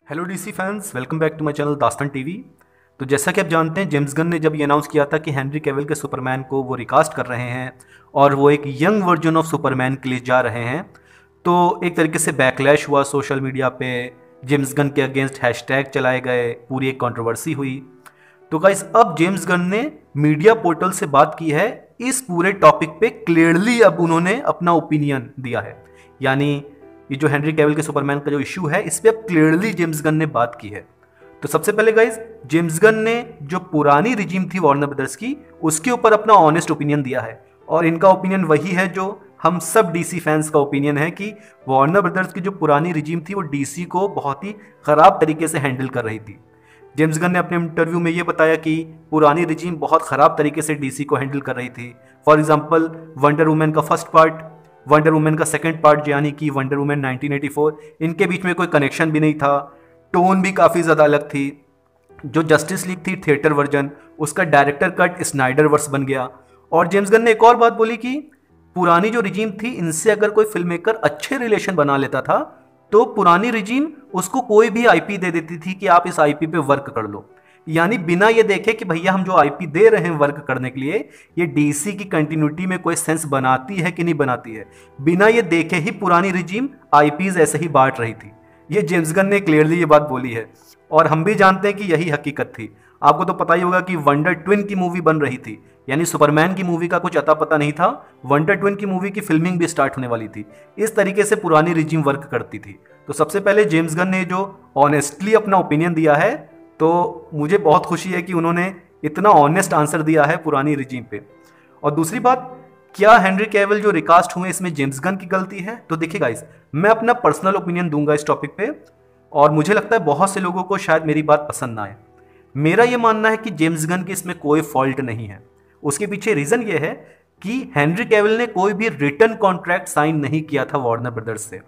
Hello DC fans, welcome back to my channel Dastaan TV. तो जैसा कि आप जानते हैं, जेम्स गन ने जब ये अनाउंस किया था कि हेनरी कैविल के सुपरमैन को वो रिकास्ट कर रहे हैं और वो एक यंग वर्जन ऑफ सुपरमैन के लिए जा रहे हैं, तो एक तरीके से बैकलैश हुआ सोशल मीडिया पे। जेम्स गन के अगेंस्ट हैशटैग चलाए गए, पूरी एक कंट्रोवर्सी हुई। तो गाइस, अब जेम्स गन ने मीडिया पोर्टल से बात की है इस पूरे टॉपिक पे। क्लियरली अब उन्होंने अपना ओपिनियन दिया है, यानी ये जो हेनरी कैविल के सुपरमैन का जो इशू है, इस पे अब क्लियरली जेम्स गन ने बात की है। तो सबसे पहले गाइस, जेम्स गन ने जो पुरानी रिजीम थी वार्नर ब्रदर्स की, उसके ऊपर अपना ऑनेस्ट ओपिनियन दिया है। और इनका ओपिनियन वही है जो हम सब डीसी फैंस का ओपिनियन है कि वार्नर ब्रदर्स की जो पुरानी रिजीम थी वो डीसी को बहुत ही खराब तरीके से हैंडल कर रही थी। जेम्स गन ने अपने इंटरव्यू में ये बताया कि पुरानी रिजीम बहुत खराब तरीके से डीसी को हैंडल कर रही थी। फॉर एग्जांपल, वंडर वुमन का फर्स्ट पार्ट, वंडर वुमन का सेकंड पार्ट यानी कि वंडर वुमन 1984, इनके बीच में कोई कनेक्शन भी नहीं था। टोन भी काफ़ी ज़्यादा अलग थी। जो जस्टिस लीग थी थिएटर वर्जन, उसका डायरेक्टर कट स्नाइडर वर्स बन गया। और जेम्स गन ने एक और बात बोली कि पुरानी जो रिजीम थी, इनसे अगर कोई फिल्म मेकर अच्छे रिलेशन बना लेता था तो पुरानी रिजीम उसको कोई भी आईपी दे देती थी कि आप इस आईपी पे वर्क कर लो। यानी बिना ये देखे कि भैया हम जो आईपी दे रहे हैं वर्क करने के लिए, ये डीसी की कंटिन्यूटी में कोई सेंस बनाती है कि नहीं बनाती है, बिना ये देखे ही पुरानी रिजीम आईपीज ऐसे ही बांट रही थी। ये जेम्स गन ने क्लियरली ये बात बोली है और हम भी जानते हैं कि यही हकीकत थी। आपको तो पता ही होगा कि वंडर ट्विन की मूवी बन रही थी, यानी सुपरमैन की मूवी का कुछ अता पता नहीं था। वंडर ट्विन की मूवी की फिल्मिंग भी स्टार्ट होने वाली थी। इस तरीके से पुरानी रिजीम वर्क करती थी। तो सबसे पहले जेम्स गन ने जो ऑनेस्टली अपना ओपिनियन दिया है, तो मुझे बहुत खुशी है कि उन्होंने इतना ऑनेस्ट आंसर दिया है पुरानी रिजीम पे। और दूसरी बात, क्या हेनरी कैविल जो रिकास्ट हुए इसमें जेम्स गन की गलती है? तो देखिए गाइस, मैं अपना पर्सनल ओपिनियन दूंगा इस टॉपिक पे और मुझे लगता है बहुत से लोगों को शायद मेरी बात पसंद ना आए। मेरा ये मानना है कि जेम्स गन की इसमें कोई फॉल्ट नहीं है। उसके पीछे रीजन ये है कि हेनरी कैविल ने कोई भी रिटर्न कॉन्ट्रैक्ट साइन नहीं किया था वार्नर ब्रदर्स से।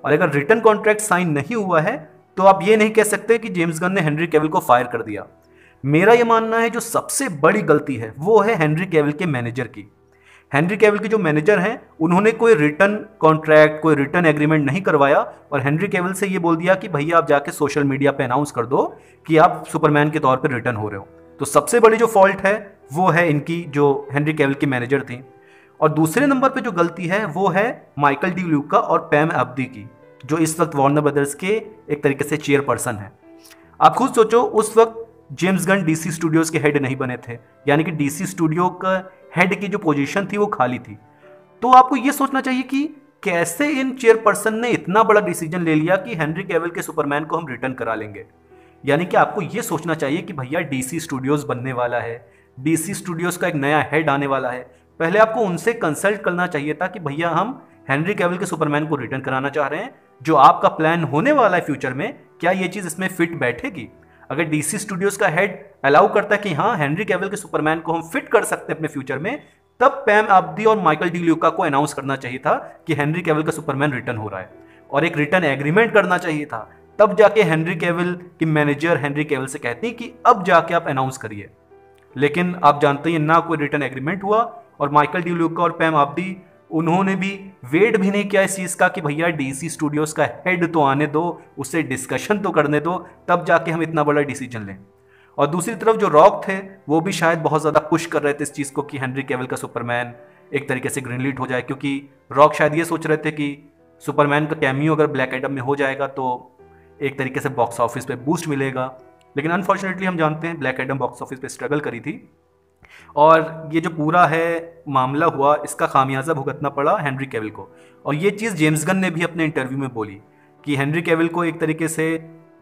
और अगर रिटर्न कॉन्ट्रैक्ट साइन नहीं हुआ है तो आप ये नहीं कह सकते कि जेम्स गन ने हेनरी कैविल को फायर कर दिया। मेरा ये मानना है जो सबसे बड़ी गलती है वो है हेनरी कैविल के मैनेजर की। हेनरी कैविल के जो मैनेजर हैं, उन्होंने कोई रिटर्न कॉन्ट्रैक्ट, कोई रिटर्न एग्रीमेंट नहीं करवाया और हेनरी कैविल से ये बोल दिया कि भैया आप जाके सोशल मीडिया पे अनाउंस कर दो कि आप सुपरमैन के तौर पर रिटर्न हो रहे हो। तो सबसे बड़ी जो फॉल्ट है वो है इनकी, जो हेनरी कैविल की मैनेजर थी। और दूसरे नंबर पे जो गलती है वो है माइकल डी ल्यूका और पैम अब्दी की, जो इस वक्त वार्नर ब्रदर्स के एक तरीके से चेयरपर्सन है। आप खुद सोचो, उस वक्त जेम्स गन डीसी स्टूडियोज के हेड नहीं बने थे, यानी कि डीसी स्टूडियो का हेड की जो पोजीशन थी वो खाली थी। तो आपको ये सोचना चाहिए कि कैसे इन चेयरपर्सन ने इतना बड़ा डिसीजन ले लिया कि हेनरी कैविल के सुपरमैन को हम रिटर्न करा लेंगे। यानी कि आपको ये सोचना चाहिए कि भैया डीसी स्टूडियोज बनने वाला है, डीसी स्टूडियोज का एक नया हेड आने वाला है, पहले आपको उनसे कंसल्ट करना चाहिए था कि भैया हम हेनरी कैविल के सुपरमैन को रिटर्न कराना चाह रहे हैं, जो आपका प्लान होने वाला है फ्यूचर में, क्या ये चीज इसमें फिट बैठेगी? अगर डीसी स्टूडियोज का हेड अलाउ करता है कि हाँ हेनरी कैविल के सुपरमैन को हम फिट कर सकते हैं अपने फ्यूचर में, तब पैम अब्दी और माइकल डी ल्यूका को अनाउंस करना चाहिए था कि हेनरी कैविल का सुपरमैन रिटर्न हो रहा है और एक रिटर्न एग्रीमेंट करना चाहिए था। तब जाके हेनरी कैविल की मैनेजर हेनरी कैविल से कहती कि अब जाके आप अनाउंस करिए। लेकिन आप जानते हैं ना कोई रिटर्न एग्रीमेंट हुआ और माइकल डी ल्यूका और पैम अब्दी, उन्होंने भी वेट भी नहीं किया इस चीज का कि भैया डीसी स्टूडियोज का हेड तो आने दो, उससे डिस्कशन तो करने दो, तब जाके हम इतना बड़ा डिसीजन लें। और दूसरी तरफ जो रॉक थे, वो भी शायद बहुत ज्यादा पुश कर रहे थे इस चीज को कि हेनरी कैविल का सुपरमैन एक तरीके से ग्रीनलिट हो जाए, क्योंकि रॉक शायद ये सोच रहे थे कि सुपरमैन का कैमियो अगर ब्लैक एडम में हो जाएगा तो एक तरीके से बॉक्स ऑफिस पे बूस्ट मिलेगा। लेकिन अनफॉर्चुनेटली हम जानते हैं ब्लैक एडम बॉक्स ऑफिस पे स्ट्रगल करी थी और ये जो पूरा है मामला हुआ, इसका खामियाजा भुगतना पड़ा हेनरी कैविल को। और ये चीज़ जेम्स गन ने भी अपने इंटरव्यू में बोली कि हेनरी कैविल को एक तरीके से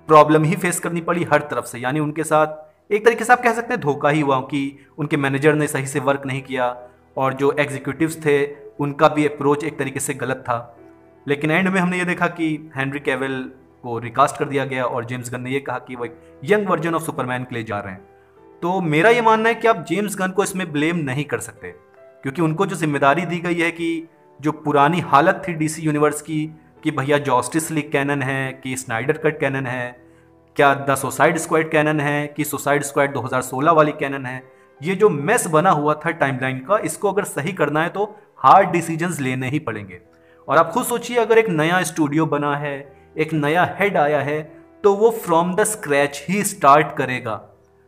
प्रॉब्लम ही फेस करनी पड़ी हर तरफ से, यानी उनके साथ एक तरीके से आप कह सकते हैं धोखा ही हुआ कि उनके मैनेजर ने सही से वर्क नहीं किया और जो एग्जीक्यूटिव्स थे उनका भी अप्रोच एक तरीके से गलत था। लेकिन एंड में हमने ये देखा कि हेनरी कैविल को रिकास्ट कर दिया गया और जेम्स गन ने ये कहा कि वो एक यंग वर्जन ऑफ सुपरमैन के लिए जा रहे हैं। तो मेरा ये मानना है कि आप जेम्स गन को इसमें ब्लेम नहीं कर सकते, क्योंकि उनको जो जिम्मेदारी दी गई है कि जो पुरानी हालत थी डीसी यूनिवर्स की कि भैया जस्टिस लीग कैनन है कि स्नाइडर कट कैनन है, क्या द सुसाइड स्क्वाड कैनन है कि सुसाइड स्क्वाड 2016 वाली कैनन है, ये जो मेस बना हुआ था टाइमलाइन का, इसको अगर सही करना है तो हार्ड डिसीजंस लेने ही पड़ेंगे। और आप खुद सोचिए, अगर एक नया स्टूडियो बना है, एक नया हेड आया है, तो वो from the scratch he start करेगा,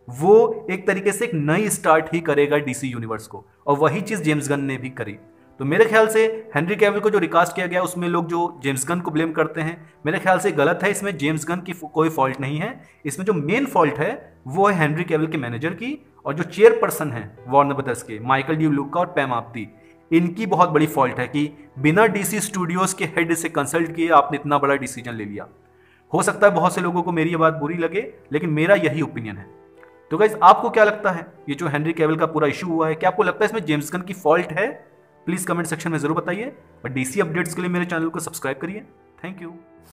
वो एक तरीके से एक नई स्टार्ट ही करेगा डीसी यूनिवर्स को, और वही चीज जेम्स गन ने भी करी। तो मेरे ख्याल से हेनरी कैविल को जो रिकास्ट किया गया उसमें लोग जो जेम्स गन को ब्लेम करते हैं, मेरे ख्याल से गलत है। इसमें जेम्स गन की कोई फॉल्ट नहीं है। इसमें जो मेन फॉल्ट है वो है हेनरी कैविल के मैनेजर की, और जो चेयरपर्सन है वार्नर ब्रदर्स के, माइकल डी लुका और पैम आप्टी, इनकी बहुत बड़ी फॉल्ट है कि बिना डीसी स्टूडियोज के हेड से कंसल्ट किए आपने इतना बड़ा डिसीजन ले लिया। हो सकता है बहुत से लोगों को मेरी ये बात बुरी लगे, लेकिन मेरा यही ओपिनियन है। तो गाइस, आपको क्या लगता है ये जो हेनरी कैविल का पूरा इशू हुआ है, क्या आपको लगता है इसमें जेम्स गन की फॉल्ट है? प्लीज कमेंट सेक्शन में जरूर बताइए, और डीसी अपडेट्स के लिए मेरे चैनल को सब्सक्राइब करिए। Thank you.